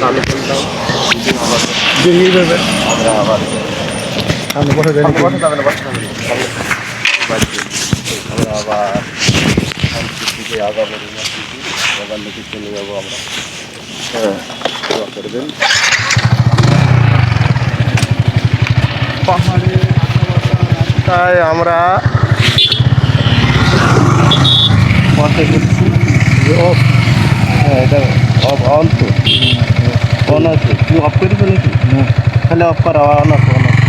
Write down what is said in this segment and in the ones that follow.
চালু করলাম। বেরিয়ে যাবে। আমরা আবার সামনে বসে যাই নাকি? বসে যাবে না, বসে যাবে না। আমরা আবার শান্তির দিকে আগাবো, রুমার দিকে আবার দিকে চলে যাবো আমরা। হ্যাঁ, দোয়া করবেন। পাহাড়ে তাই আমরা পথে করছি। হ্যাঁ, এটা অন তো অন আছে। তুই অফ করিস নাকি? তাহলে অফ করা অন আছে, অন আছে।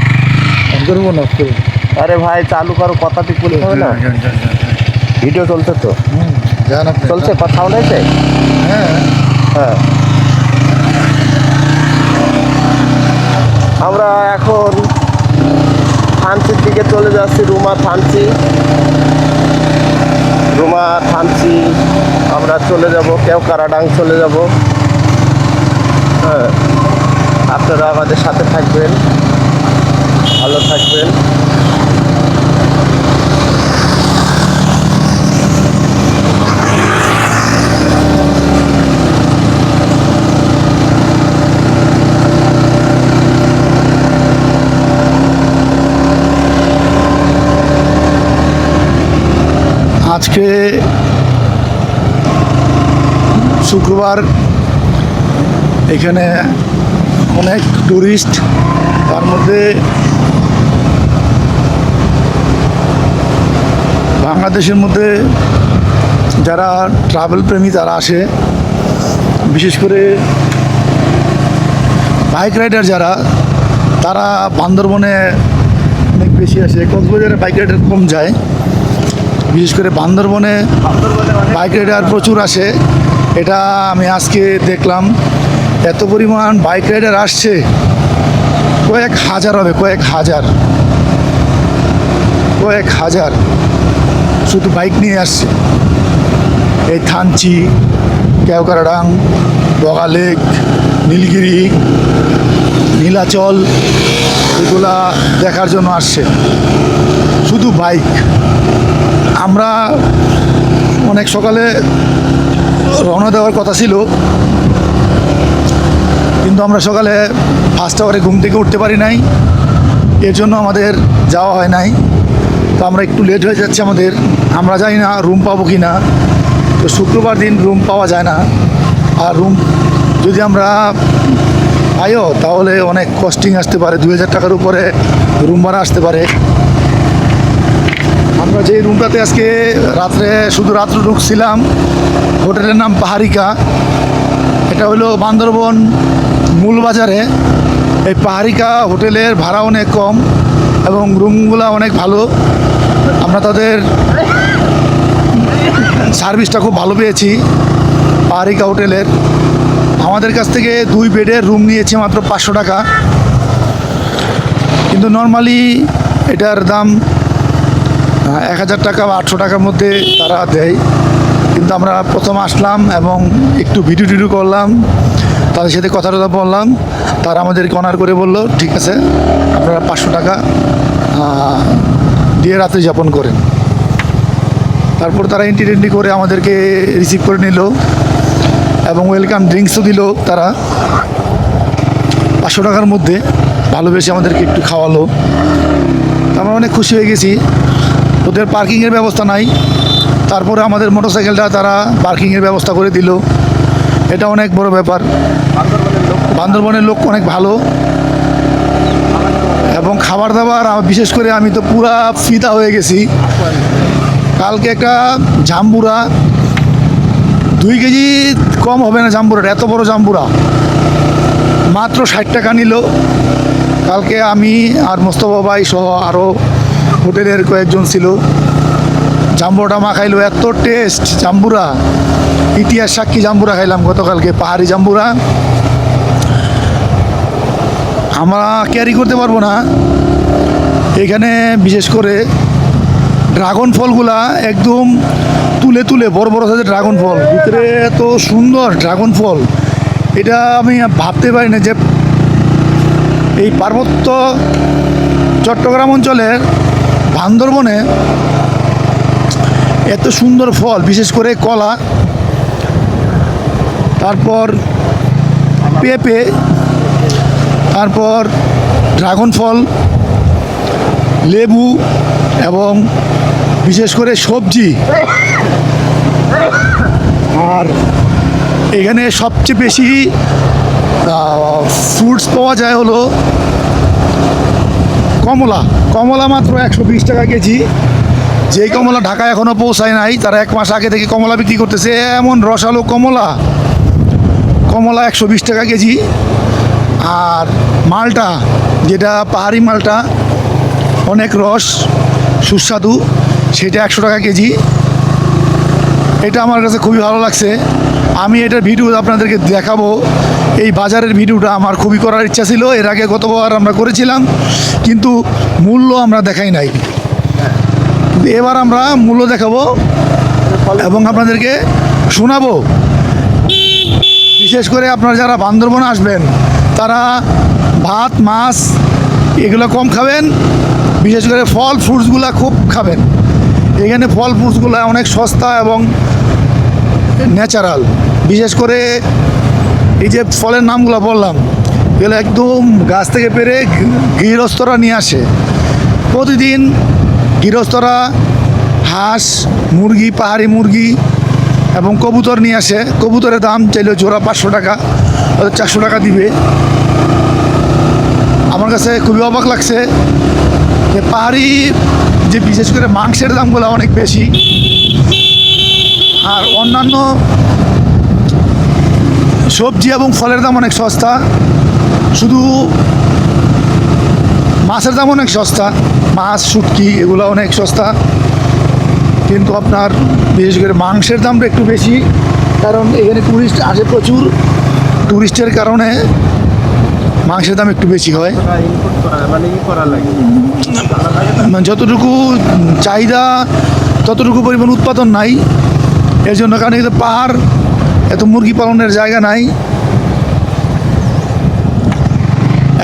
অন করবো না, অফ করবো? আরে ভাই চালু করো, কথা ঠিক বলতে হবে না। ভিডিও চলছে তো, যান আপনি। চলছে, কথা সাউন্ড আছে। হ্যাঁ, হ্যাঁ, আমরা এখন থানচির দিকে চলে যাচ্ছি। রুমা থানচি আমরা চলে যাব, কেওকারাডাং চলে যাব। হ্যাঁ, আপনারা আমাদের সাথে থাকবেন, ভালো থাকবেন। আজকে শুক্রবার, এখানে অনেক টুরিস্ট, তার মধ্যে বাংলাদেশের মধ্যে যারা ট্রাভেল প্রেমী তারা আসে, বিশেষ করে বাইক রাইডার যারা, তারা বান্দরবনে অনেক বেশি আসে। কক্সবাজারে বাইক রাইডার কম যায়, বিশেষ করে বান্দরবনে বাইক রাইডার প্রচুর আসে। এটা আমি আজকে দেখলাম, এত পরিমাণ বাইক রাইডার আসছে, কয়েক হাজার হবে, কয়েক হাজার শুধু বাইক নিয়ে আসছে। এই থানচি, কেওকারাডাং, বগা লেক, নীলগিরি, নীলাচল, এগুলা দেখার জন্য আসছে শুধু বাইক। আমরা অনেক সকালে রওনা দেওয়ার কথা ছিল, কিন্তু আমরা সকালে 5টা করে ঘুম থেকে উঠতে পারি নাই, এর জন্য আমাদের যাওয়া হয় নাই। তো আমরা একটু লেট হয়ে যাচ্ছে আমাদের। আমরা জানি না রুম পাবো কি না। তো শুক্রবার দিন রুম পাওয়া যায় না, আর রুম যদি আমরা পাইও তাহলে অনেক কস্টিং আসতে পারে, 2000 টাকার উপরে রুম ভাড়া আসতে পারে। আমরা যে রুমটাতে আজকে শুধু রাত্রে ঢুকছিলাম, হোটেলের নাম পাহাড়িকা। এটা হলো বান্দরবন মূল বাজারে। এই পাহাড়িকা হোটেলের ভাড়া অনেক কম এবং রুমগুলো অনেক ভালো। আমরা তাদের সার্ভিসটা খুব ভালো পেয়েছি পাহাড়িকা হোটেলের। আমাদের কাছ থেকে 2 বেডের রুম নিয়েছে মাত্র 500 টাকা, কিন্তু নর্মালি এটার দাম 1000 টাকা বা 800 টাকার মধ্যে তারা দেয়। কিন্তু আমরা প্রথম আসলাম এবং একটু ভিডিও করলাম, তাদের সাথে কথা বললাম, তারা আমাদেরকে অনার করে বললো ঠিক আছে আপনারা 500 টাকা দিয়ে রাত্রি যাপন করেন। তারপর তারা এন্ট্রি করে আমাদেরকে রিসিভ করে নিল এবং ওয়েলকাম ড্রিঙ্কসও দিল তারা 500 টাকার মধ্যে, ভালোবেসে আমাদেরকে একটু খাওয়ালো। আমরা অনেক খুশি হয়ে গেছি। ওদের পার্কিংয়ের ব্যবস্থা নাই, তারপরে আমাদের মোটরসাইকেলটা তারা পার্কিংয়ের ব্যবস্থা করে দিল। এটা অনেক বড় ব্যাপার। বান্দরবনের লোক অনেক ভালো এবং খাবার দাবার বিশেষ করে আমি তো পুরা ফিদা হয়ে গেছি। কালকে একটা জাম্বুরা 2 কেজি কম হবে না, জাম্বুরাটা এত বড় জাম্বুরা মাত্র 60 টাকা নিল। কালকে আমি আর মোস্তফা ভাই সহ আরও হোটেলের কয়েকজন ছিল, জাম্বুরাটা মাখাইলো, এত টেস্ট জাম্বুরা, ইতিহাস সাক্ষী জাম্বুরা খাইলাম গতকালকে, পাহাড়ি জাম্বুরা। আমরা ক্যারি করতে পারবো না এখানে, বিশেষ করে ড্রাগন ফলগুলা একদম তুলে তুলে বড় বড় সাইজের ড্রাগন ফল, ভিতরে এত সুন্দর ড্রাগন ফল, এটা আমি ভাবতে পারি না যে এই পার্বত্য চট্টগ্রাম অঞ্চলের বান্দরবনে এত সুন্দর ফল, বিশেষ করে কলা। তারপর পেঁপে, তারপর ড্রাগন ফল, লেবু এবং বিশেষ করে সবজি। আর এখানে সবচেয়ে বেশি ফ্রুটস পাওয়া যায় হলো কমলা। কমলা মাত্র 120 টাকা কেজি। যেই কমলা ঢাকায় এখনও পৌঁছায় নাই, তারা 1 মাস আগে থেকে কমলা বিক্রি করতেছে। এমন রসালো কমলা, কমলা 120 টাকা কেজি। আর মালটা, যেটা পাহাড়ি মালটা, অনেক রস, সুস্বাদু, সেটা 100 টাকা কেজি। এটা আমার কাছে খুবই ভালো লাগছে। আমি এটার ভিডিও আপনাদেরকে দেখাবো। এই বাজারের ভিডিওটা আমার খুবই করার ইচ্ছা ছিল। এর আগে গতবার আমরা করেছিলাম, কিন্তু মূল্য আমরা দেখাই নাই। এবার আমরা মূল্য দেখাবো এবং আপনাদেরকে শোনাবো। বিশেষ করে আপনারা যারা বান্দরবন আসবেন, তারা ভাত, মাছ এগুলো কম খাবেন। বিশেষ করে ফল ফ্রুটসগুলো খুব খাবেন। এখানে ফল ফ্রুটসগুলো অনেক সস্তা এবং ন্যাচারাল। বিশেষ করে এই যে ফলের নামগুলো বললাম, এগুলো একদম গাছ থেকে পেরে গৃহস্থরা নিয়ে আসে। প্রতিদিন গৃহস্থরা হাঁস, মুরগি, পাহাড়ি মুরগি এবং কবুতর নিয়ে আসে। কবুতরের দাম চাইলে জোড়া 500 টাকা, 400 টাকা দিবে। আমার কাছে খুবই অবাক লাগছে যে পাহাড়ি যে বিশেষ করে মাংসের দামগুলো অনেক বেশি, আর অন্যান্য সবজি এবং ফলের দাম অনেক সস্তা। শুধু মাছের দাম অনেক সস্তা, মাছ, শুটকি এগুলো অনেক সস্তা। কিন্তু আপনার বিশেষ করে মাংসের দামটা একটু বেশি, কারণ এখানে টুরিস্ট আসে প্রচুর। টুরিস্টের কারণে মাংসের দাম একটু বেশি হয়। মানে যতটুকু চাহিদা ততটুকু পরিমাণ উৎপাদন নাই। এর জন্য, কারণ এখানে পাহাড়, এত মুরগি পালনের জায়গা নাই।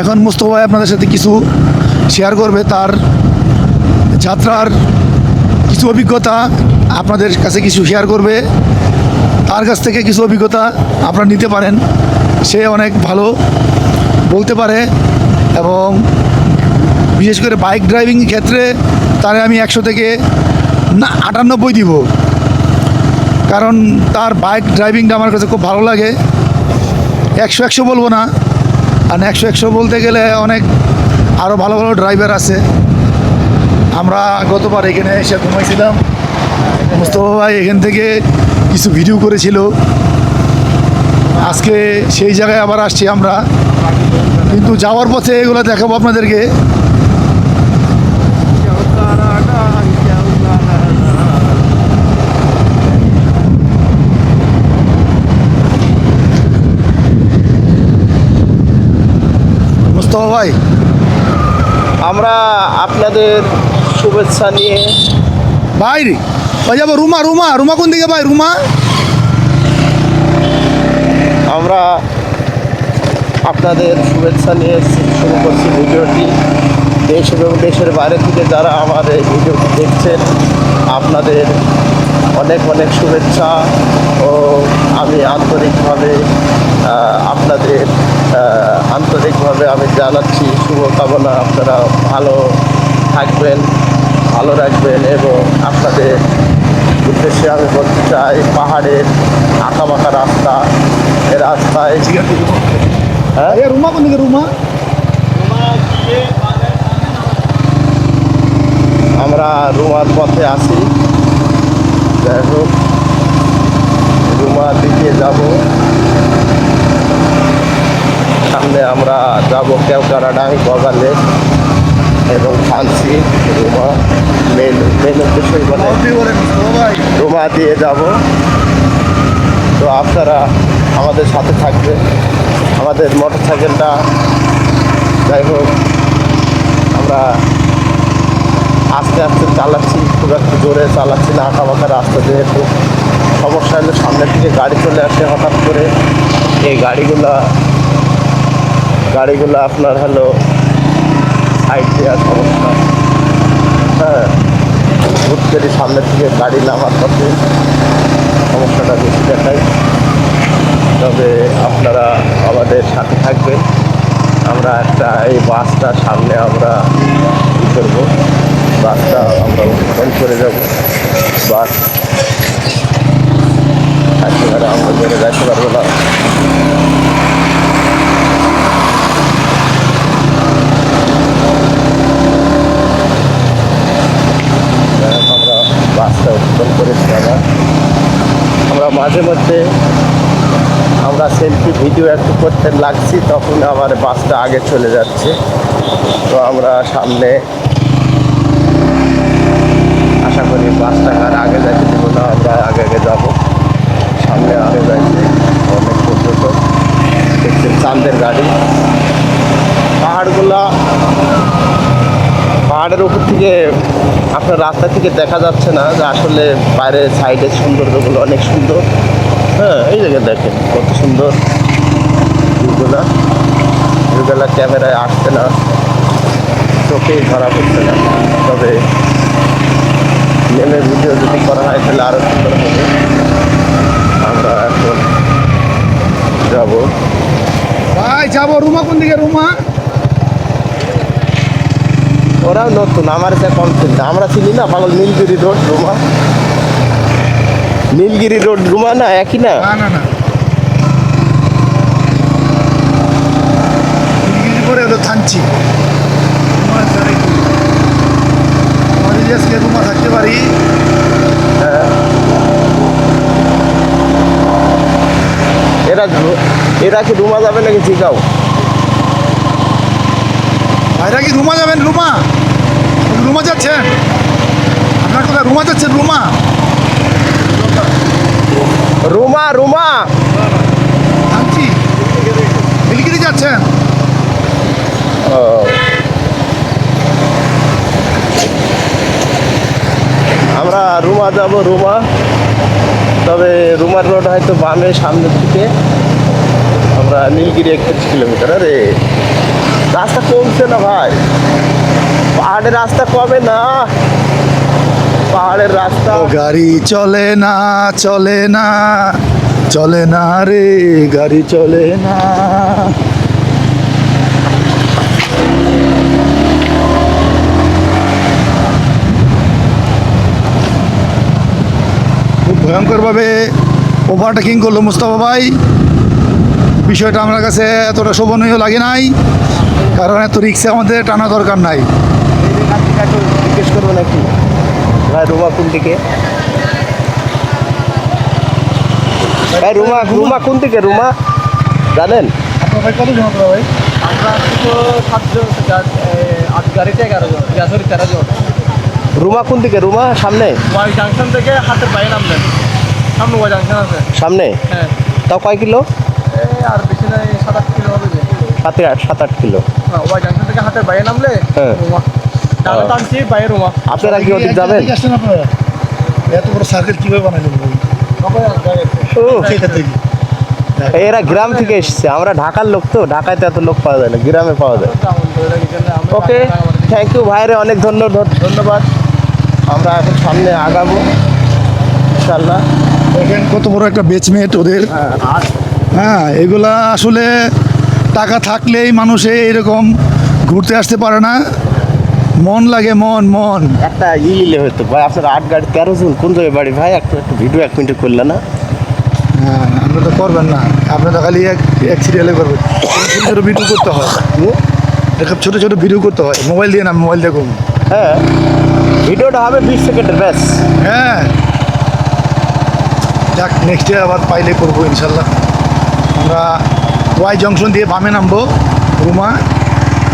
এখন মুস্তফা ভাই আপনাদের সাথে কিছু শেয়ার করবে, তার যাত্রার কিছু অভিজ্ঞতা আপনাদের কাছে কিছু শেয়ার করবে। তার কাছ থেকে কিছু অভিজ্ঞতা আপনারা নিতে পারেন। সে অনেক ভালো বলতে পারে এবং বিশেষ করে বাইক ড্রাইভিং ক্ষেত্রে তারে আমি 100 থেকে 98 দিব, কারণ তার বাইক ড্রাইভিংটা আমার কাছে খুব ভালো লাগে। 100 বলবো না, আর 100 বলতে গেলে অনেক আরও ভালো ভালো ড্রাইভার আছে। আমরা গতবার এখানে এসে ঘুমাইছিলাম, মুস্তফা ভাই এখান থেকে কিছু ভিডিও করেছিল। আজকে সেই জায়গায় আবার আসছি আমরা, কিন্তু যাওয়ার পথে এগুলো দেখাবো আপনাদেরকে। মুস্তফা ভাই, আমরা আপনাদের শুভেচ্ছা নিয়ে ভাই ওই যাবো রুমা। রুমা রুমা কোন দিকে ভাই? রুমা, আমরা আপনাদের শুভেচ্ছা নিয়ে শুরু করছি ভিডিওটি। দেশ এবং দেশের বাইরে থেকে যারা আমার এই ভিডিওটি দেখছেন, আপনাদের অনেক অনেক শুভেচ্ছা ও আমি আন্তরিকভাবে আমি জানাচ্ছি শুভকামনা। আপনারা ভালো থাকবেন, ভালো রাখবেন। এবং আপনাদের উদ্দেশ্যে আমি বলতে চাই, পাহাড়ের আঁকাবাঁকা রাস্তা, এ রাস্তায় হ্যাঁ রুমা কোন দিকে? রুমা, আমরা রুমার পথে আছি। যাই হোক, রুমার দিকে যাব। সামনে আমরা যাব কেওকারাডাং, বগালে এবং ফান্সি। রুমা মেন উদ্দেশ্যই বলে রুমা দিয়ে যাব। তো আপনারা আমাদের সাথে থাকবেন। আমাদের মোটর সাইকেলটা, যাই হোক, আমরা আস্তে আস্তে চালাচ্ছি, খুব একটু জোরে চালাচ্ছি না। আঁকাবাঁকা রাস্তা, যেহেতু সমস্যা হলে সামনের দিকে গাড়ি চলে আসে হঠাৎ করে। এই গাড়িগুলো আপনার হলো সাইড দেওয়ার সমস্যা। হ্যাঁ, হুট করে সামনের দিকে গাড়ি নামার পথে সমস্যাটা বেশি দেখায়। তবে আপনারা আমাদের সাথে থাকবেন। আমরা একটা এই বাসটা সামনে আমরা কী করবো, বাসটা আমরা উৎপাদন করে যাব। বাস একেবারে আমরা ধরে যাইতে পারবো না। আমরা বাসটা উৎপাদন করেছি। আমরা মাঝে মধ্যে আমরা সেলফি ভিডিও একটু করতে লাগছি, তখন আবার বাসটা আগে চলে যাচ্ছে। তো আমরা সামনে আশা করি বাসটা আর আগে যাইতে দেবো না, আমরা আগে আগে যাবো। সামনে আগে যাইছে অনেক পর্যটক, দেখছেন চাঁদের গাড়ি। পাহাড়ের উপর থেকে আপনার রাস্তা থেকে দেখা যাচ্ছে না যে আসলে বাইরের সাইডের সৌন্দর্যগুলো অনেক সুন্দর। হ্যাঁ, এই জায়গায় দেখেন কত সুন্দর ভিউগুলা ক্যামেরায় আসছে না, চোখেই ধরা পড়ছে না। তবে নেমে ভিডিও যদি করা হয় তাহলে আরও সুন্দর হবে। আমরা এখন যাব ভাই, যাবো রুমা। কোন দিকে রুমা? ওরাও নতুন, আমার সে কম চিন্তা। আমরা চিনি না পাগল, নীলগিরি রোড রুমা। নীলগিরি রোড রুমা না, একই না? না না না, পরে হলো থানচি। আজকে রুমা থাকতে পারি। এরা কি রুমা যাবে নাকি জিগাও? ভাইরা কি রুমা যাবেন? রুমা রুমা যাচ্ছেন? আপনার কোথায় রুমা যাচ্ছেন? রুমা রুমা রুমা থানচি নীলগিরি যাচ্ছেন? ও, আমরা রুমা যাব। রুমা, তবে রুমার রোড হয়তো বামে সামনের দিকে। আমরা নীলগিরি 31 কিলোমিটার। আরে রাস্তা কমছে না ভাই, পাহাড়ের রাস্তা কমে না, পাহাড়ের রাস্তা। গাড়ি চলে না, চলে না, চলে না রে, গাড়ি চলে না। খুব ভয়ঙ্করভাবে ওভারটেকিং করলো মুস্তাফা ভাই। বিষয়টা আমার কাছে এতটা শোভনীয় লাগে নাই, কারণ এত রিক্সে আমাদের টানা দরকার নাই। জিজ্ঞেস করবো নাকি ভাই, রুমা কোন দিকে? ভাই রুমা রুমা কোন দিকে? রুমা জানেন? আপনার ভাই কত জন ভাই? আমরা তো 7 জন, গাড়িতে 11 জন, 13 জন। রুমা কোন দিকে? রুমা সামনে, ওয়াই জাংশন থেকে হাতের বাইরে নামবেন, সামনে ওয়াই জাংশন আছে। সামনে। হ্যাঁ, তাও কয় কিলো? আর বেশি নাই, 7-8 কিলো হবে যে। 7-8 কিলো। হ্যাঁ, ওয়াই জাংশন থেকে হাতের বাইরে নামলে হ্যাঁ। রুমা, ডানে টানছি বাইরে রুমা। আপনারা কি ওদিক যাবেন? আসছেন আপনারা? এত বড় সার্কেল কিভাবে বানাইলেন ভাই? ও, সেটা থেকে এরা গ্রাম থেকে এসছে, আমরা ঢাকার লোক তো, ঢাকায় তো এত লোক পাওয়া যায় না, গ্রামে পাওয়া যায়। ওকে, থ্যাংক ইউ ভাইরে, অনেক ধন্যবাদ। আমরা এখন সামনে আগাবো ইনশাল্লাহ। দেখেন কত বড় একটা বেচমেট ওদের। হ্যাঁ, এগুলা আসলে টাকা থাকলেই মানুষে এরকম ঘুরতে আসতে পারে না। মন লাগে, মন। একটা নিলে হয়তো ভাই, আপনার 8 গাড়ি 13 জন, কোন জায়গায় বাড়ি ভাই? একটু ভিডিও 1 মিনিট করলে না? হ্যাঁ, আপনি তো করবেন না, আপনি তো খালি এক সিরিয়ালে করবেন। ছোটো ছোটো ভিডিও করতে হয়, এরকম ছোটো ছোটো ভিডিও করতে হয়। মোবাইল দিয়ে না, মোবাইল দেখুন। হ্যাঁ, ভিডিওটা হবে 20 সেকেন্ডের ব্যাস। হ্যাঁ, যাক, নেক্সট ইয়ার আবার পাইলে করবো ইনশাল্লাহ। আমরা ওয়াই জংশন দিয়ে বামে নামবো রুমা।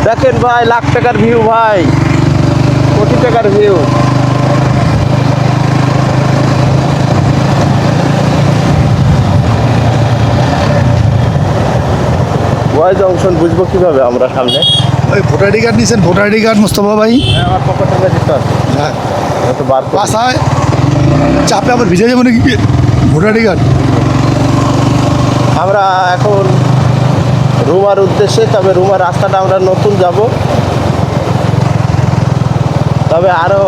দেখেন ভাই, লাখ টাকার ভিউ ভাই, কোটি টাকার ভিউ। ওয়াই জংশন বুঝবো কিভাবে আমরা সামনে? ওই ভোটার আইডি কার্ড নিয়েছেন? ভোটার আইডি কার্ড মুস্তফা ভাই? হ্যাঁ, আমার পকেটে দিতে হবে। হ্যাঁ, তো বার করে। বাসায় চাপে আবার ভিজে যাবো নাকি ভোটার আইডি কার্ড? আমরা এখন রুমার উদ্দেশ্যে, তবে রুমার রাস্তাটা আমরা নতুন যাব। তবে আরও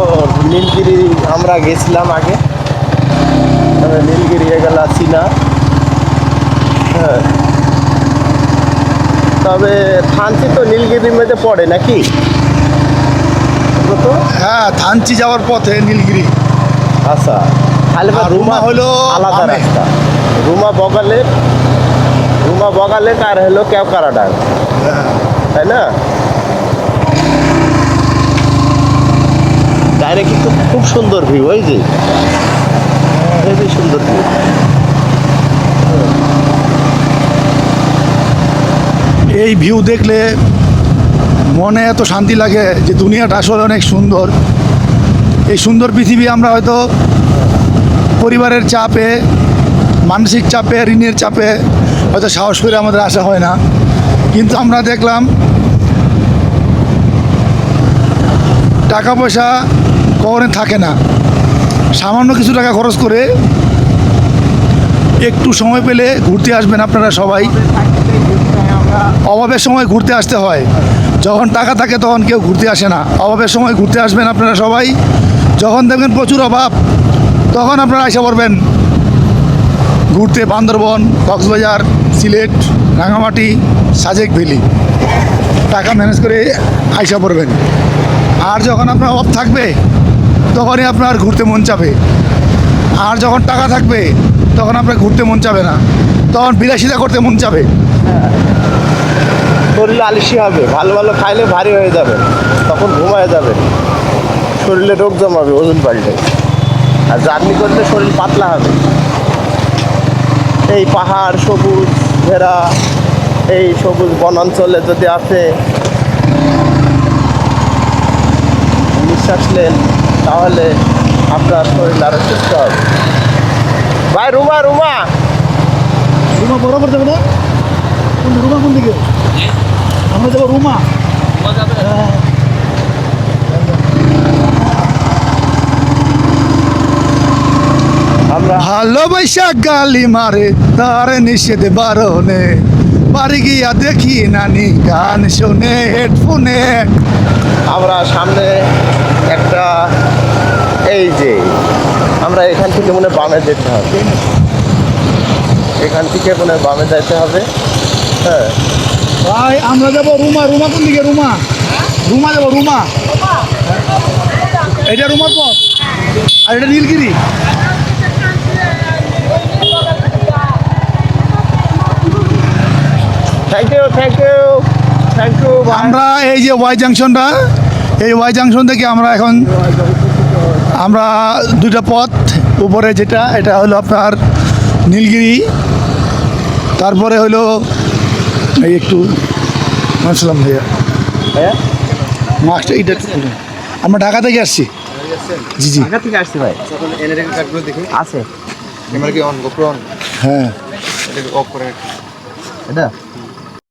নীলগিরি আমরা গেছিলাম আগে, তবে নীলগিরি এগুলা চিনা। হ্যাঁ তবে থানচি তো নীলগিরির মধ্যে পড়ে নাকি তো হ্যাঁ, থানচি যাওয়ার পথে নীলগিরি। আচ্ছা তাহলে আর রুমা হলো আলাদা বামে। রাস্তা। রুমা বগালে আর হলো কেওকারাডাং, তাই না? ডাইরেক্ট কিন্তু খুব সুন্দর ভিউ, ওই যে হেবি সুন্দর ভিউ। এই ভিউ দেখলে মনে এত শান্তি লাগে যে দুনিয়াটা আসলে অনেক সুন্দর। এই সুন্দর পৃথিবী আমরা হয়তো পরিবারের চাপে, মানসিক চাপে, ঋণের চাপে হয়তো সাহস করে আমাদের আসা হয় না, কিন্তু আমরা দেখলাম টাকা পয়সা কখনো থাকে না, সামান্য কিছু টাকা খরচ করে একটু সময় পেলে ঘুরতে আসবেন আপনারা সবাই। অভাবের সময় ঘুরতে আসতে হয়, যখন টাকা থাকে তখন কেউ ঘুরতে আসে না। অভাবের সময় ঘুরতে আসবেন আপনারা সবাই, যখন দেখবেন প্রচুর অভাব তখন আপনারা এসে পড়বেন ঘুরতে বান্দরবন, কক্সবাজার, সিলেট, রাঙামাটি, সাজেক ভ্যালি। টাকা ম্যানেজ করে আইসা পড়বেন। আর যখন আপনার অভাব থাকবে তখনই আপনার ঘুরতে মন চাবে, আর যখন টাকা থাকবে তখন আপনার ঘুরতে মন চাবে না, তখন বিলাসিতা করতে মন চাবে। শরীর আলসি হবে, ভালো ভালো খাইলে ভারী হয়ে যাবে, তখন ঘুমায় যাবে, শরীরে রোগ জমাবে, ওজন বাড়বে। আর জার্নি করলে শরীর পাতলা হবে। এই পাহাড় সবুজ ঘেরা, এই সবুজ বনাঞ্চলে যদি আপনি নিঃশ্বাস নেন তাহলে আপনার শরীর আরো সুস্থ হবে। ভাই রুমা রুমা বরাবর যাবো না? রুমা কোন দিকে? আমরা যাবো রুমা। আমরা ভালোবাসা গালি মারে তার নিষেধ বারণে, বাড়ি গিয়া দেখি নানি গান শোনে হেডফোনে। আমরা সামনে একটা, এই যে আমরা এখান থেকে মনে হয় বামে যেতে হবে, এখান থেকে মনে হয় বামে যেতে হবে। হ্যাঁ ভাই আমরা যাবো রুমা। রুমা কোন দিকে? রুমা যাবো রুমা। এটা রুমার পথ আর এটা নীলগিরি। Thank you. আমরা এই যে ওয়াই জাংশনটা, এই ওয়াই জাংশন থেকে আমরা দুইটা পথ, উপরে যেটা এটা হলো আপনার নীলগিরি, তারপরে হলো এই একটু আসলাম ভাইয়া হ্যাঁ মাস্টার এইটা আমরা ঢাকা থেকে আসছি। জি জি ঢাকা থেকে আসছি ভাই। আছে হ্যাঁ এটা